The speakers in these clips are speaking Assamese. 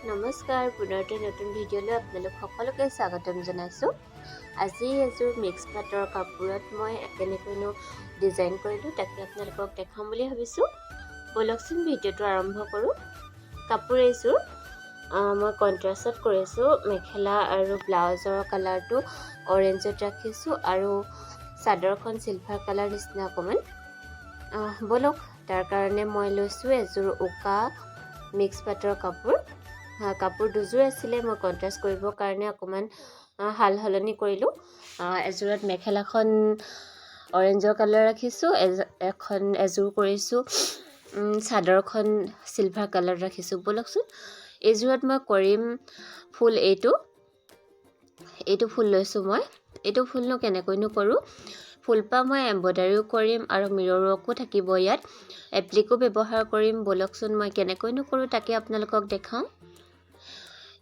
নমস্কাৰ পুনৰতে নতুন ভিডিঅ'লৈ আপোনালোক সকলোকে স্বাগতম জনাইছোঁ। আজি এযোৰ মিক্স পাটৰ কাপোৰত মই কেনেকৈনো ডিজাইন কৰিলোঁ তাকে আপোনালোকক দেখাম বুলি ভাবিছোঁ। ব'লকচোন ভিডিঅ'টো আৰম্ভ কৰোঁ। কাপোৰ এইযোৰ মই কণ্ট্ৰাষ্টত কৰিছোঁ। মেখেলা আৰু ব্লাউজৰ কালাৰটো অৰেঞ্জত ৰাখিছোঁ আৰু চাদৰখন চিলভাৰ কালাৰ নিচিনা অকণমান। ব'লক তাৰ কাৰণে মই লৈছোঁ এযোৰ উকা মিক্স পাটৰ কাপোৰ দুযোৰ আছিলে। মই কণ্ট্ৰাষ্ট কৰিবৰ কাৰণে অকণমান সাল সলনি কৰিলোঁ। এযোৰত মেখেলাখন অৰেঞ্জৰ কালাৰ ৰাখিছোঁ, এযোৰ কৰিছোঁ চাদৰখন চিলভাৰ কালাৰ ৰাখিছোঁ। ব'লকচোন এইযোৰত মই কৰিম ফুল এইটো ফুল লৈছোঁ মই। এইটো ফুলনো কেনেকৈনো কৰোঁ, ফুলপাহ মই এম্ব্ৰইডাৰীও কৰিম আৰু মিৰৰ ৱৰ্কো থাকিব ইয়াত, এপ্লিকো ব্যৱহাৰ কৰিম। ব'লকচোন মই কেনেকৈনো কৰোঁ তাকে আপোনালোকক দেখাওঁ।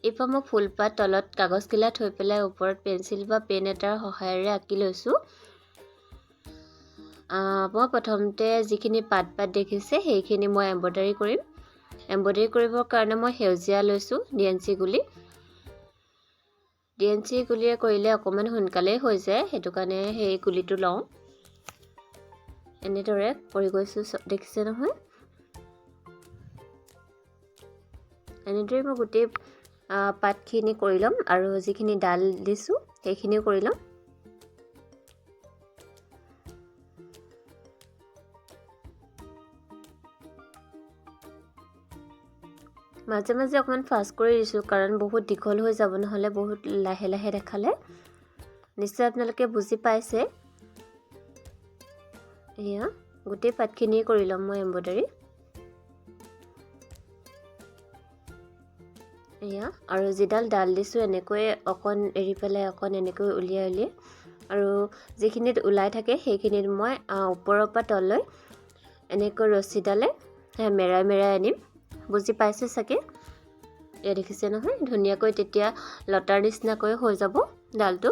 এইপাহ মই ফুলপাহ তলত কাগজখিলা থৈ পেলাই ওপৰত পেঞ্চিল বা পেন এটাৰ সহায়েৰে আঁকি লৈছোঁ। মই প্ৰথমতে যিখিনি পাত দেখিছে সেইখিনি মই এম্ব্ৰইডাৰী কৰিম। এম্ব্ৰইডাৰী কৰিবৰ কাৰণে মই সেউজীয়া লৈছোঁ ডিএনচি গুলিৰে কৰিলে অকণমান সোনকালেই হৈ যায়, সেইটো কাৰণে সেই গুলিটো লওঁ। এনেদৰে কৰি গৈছোঁ, দেখিছে নহয়। এনেদৰে মই গোটেই পাতখিনি কৰি ল'ম আৰু যিখিনি ডাল দিছোঁ সেইখিনিও কৰি ল'ম। মাজে মাজে অকণমান ফাষ্ট কৰি দিছোঁ কাৰণ বহুত দীঘল হৈ যাব, নহ'লে বহুত লাহে লাহে দেখালে। নিশ্চয় আপোনালোকে বুজি পাইছে। এয়া গোটেই পাতখিনিয়ে কৰি ল'ম মই এম্ব্ৰইডাৰী। এয়া আৰু যিডাল ডাল দিছোঁ এনেকৈ অকণ এৰি পেলাই অকণ এনেকৈ উলিয়াই আৰু যিখিনিত ওলাই থাকে সেইখিনিত মই ওপৰৰ পৰা তললৈ এনেকৈ ৰছীডালে মেৰাই আনিম। বুজি পাইছে চাগে। এয়া দেখিছে নহয়, ধুনীয়াকৈ তেতিয়া লতাৰ নিচিনাকৈ হৈ যাব ডালটো।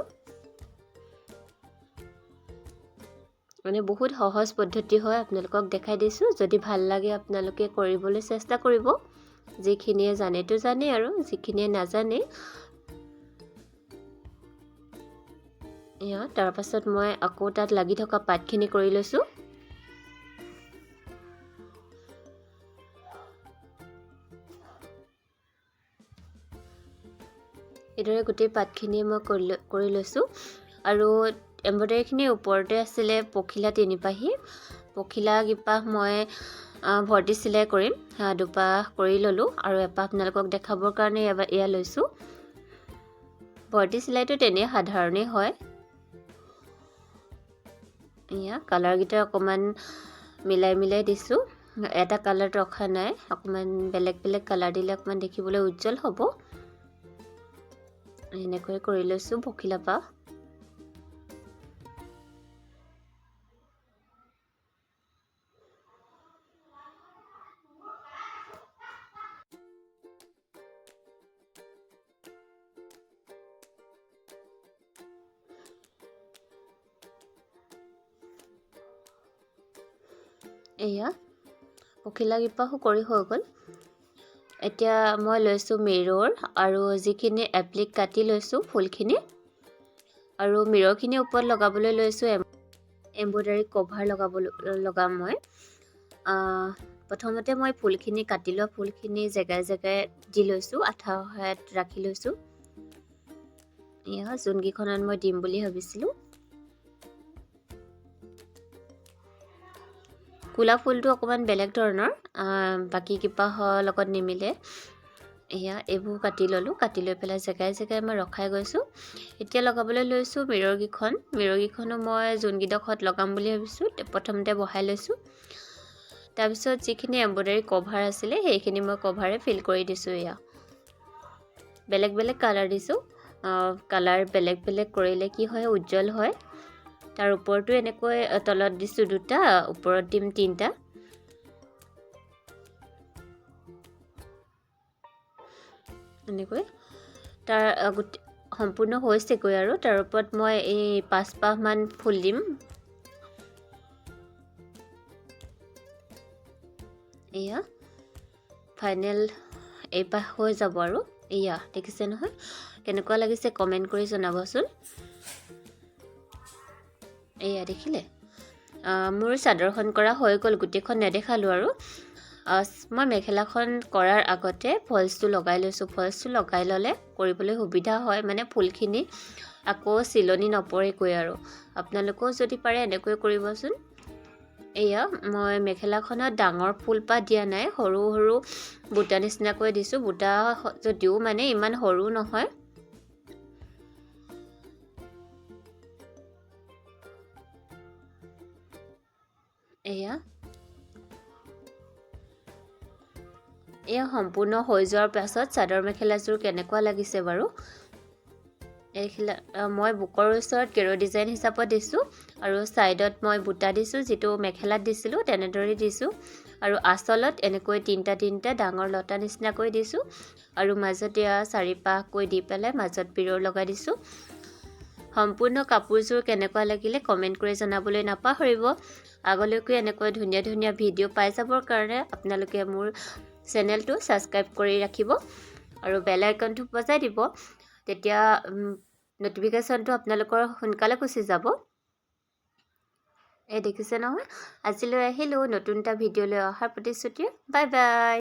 মানে বহুত সহজ পদ্ধতি হয়, আপোনালোকক দেখাই দিছোঁ। যদি ভাল লাগে আপোনালোকে কৰিবলৈ চেষ্টা কৰিব। যিখিনিয়ে জানেতো জানে আৰু যিখিনিয়ে নাজানে। এয়া তাৰ পাছত মই আকৌ তাত লাগি থকা পাতখিনি কৰি লৈছোঁ। এইদৰে গোটেই পাতখিনিয়ে মই কৰি লৈছোঁ আৰু এম্ব্ৰইডাৰীখিনিৰ ওপৰতে আছিলে পখিলা 3 পাহি। পখিলা কিপাহ মই ভৰ্তি চিলাই কৰিম। দুপাহ কৰি ল'লোঁ আৰু এপাহ আপোনালোকক দেখাবৰ কাৰণে এয়া লৈছোঁ। ভৰ্তি চিলাইটো তেনেই সাধাৰণেই হয়। এয়া কালাৰকেইটা অকণমান মিলাই দিছোঁ। এটা কালাৰত ৰখা নাই, অকণমান বেলেগ কালাৰ দিলে অকণমান দেখিবলৈ উজ্জ্বল হ'ব। এনেকৈ কৰি লৈছোঁ পখিলা পাহ। এয়া পখিলা কিপাহো কৰি হৈ গ'ল। এতিয়া মই লৈছোঁ মিৰৰ আৰু যিখিনি এপ্লিক কাটি লৈছোঁ ফুলখিনি, আৰু মিৰৰখিনি ওপৰত লগাবলৈ লৈছোঁ এম্ব্ৰইডাৰী কভাৰ লগাম মই। প্ৰথমতে মই ফুলখিনি কাটি লোৱা ফুলখিনি জেগাই দি লৈছোঁ, আঠা সহায়ত ৰাখি লৈছোঁ। এয়া যোনকেইখনত মই দিম বুলি ভাবিছিলোঁ। ক'লা ফুলটো অকণমান বেলেগ ধৰণৰ, বাকী কিপাহৰ লগত নিমিলে। এয়া এইবোৰ কাটি ল'লোঁ, কাটি লৈ পেলাই জেগাই মই ৰখাই গৈছোঁ। এতিয়া লগাবলৈ লৈছোঁ মিৰৰকেইখনো মই যোনকেইডোখৰত লগাম বুলি ভাবিছোঁ প্ৰথমতে বহাই লৈছোঁ। তাৰপিছত যিখিনি এম্ব্ৰইডাৰী কভাৰ আছিলে সেইখিনি মই কভাৰে ফিল কৰি দিছোঁ। এয়া বেলেগ কালাৰ দিছোঁ। কালাৰ বেলেগ কৰিলে কি হয়, উজ্জ্বল হয়। তাৰ ওপৰতো এনেকৈ তলত দিছোঁ 2টা, ওপৰত দিম 3টা। এনেকৈ তাৰ সম্পূৰ্ণ হৈছেগৈ আৰু তাৰ ওপৰত মই এই 5 পাহমান ফুল দিম। এয়া ফাইনেল এইপাহ হৈ যাব আৰু এয়া দেখিছে নহয় কেনেকুৱা লাগিছে কমেণ্ট কৰি জনাবচোন এয়া দেখিলে মোৰ চাদৰখন কৰা হৈ গ'ল গোটেইখন নেদেখালোঁ আৰু মই মেখেলাখন কৰাৰ আগতে ফলছটো লগাই লৈছোঁ ফলছটো লগাই ল'লে কৰিবলৈ সুবিধা হয় মানে ফুলখিনি আকৌ চিলনি নপৰেগৈ আৰু আপোনালোকেও যদি পাৰে এনেকৈ কৰিবচোন এয়া মই মেখেলাখনত ডাঙৰ ফুলপাহ দিয়া নাই সৰু সৰু বুটা নিচিনাকৈ দিছোঁ বুটা যদিও মানে ইমান সৰু নহয় এয়া সম্পূৰ্ণ হৈ যোৱাৰ পাছত চাদৰ মেখেলাযোৰ কেনেকুৱা লাগিছে বাৰু মই বুকৰ ওচৰত কেৰ ডিজাইন হিচাপত দিছোঁ আৰু ছাইডত মই বুটা দিছোঁ যিটো মেখেলাত দিছিলোঁ তেনেদৰে দিছোঁ আৰু আঁচলত এনেকৈ তিনিটা ডাঙৰ লতা নিচিনাকৈ দিছোঁ আৰু মাজত এয়া 4পাহকৈ দি পেলাই মাজত পিৰৰ লগাই দিছোঁ সম্পূৰ্ণ কাপোৰযোৰ কেনেকুৱা লাগিলে কমেণ্ট কৰি জনাবলৈ নাপাহৰিব আগলৈকে এনেকৈ ধুনীয়া ধুনীয়া ভিডিঅ' পাই যাবৰ কাৰণে আপোনালোকে মোৰ চেনেলটো ছাবস্ক্ৰাইব কৰি ৰাখিব আৰু বেল আইকনটো বজাই দিব তেতিয়া নটিফিকেশ্যনটো আপোনালোকৰ সোনকালে গুচি যাব এই দেখিছে নহয় আজিলৈ আহিলোঁ নতুন এটা ভিডিঅ'লৈ অহাৰ প্ৰতিশ্ৰুতি বাই বাই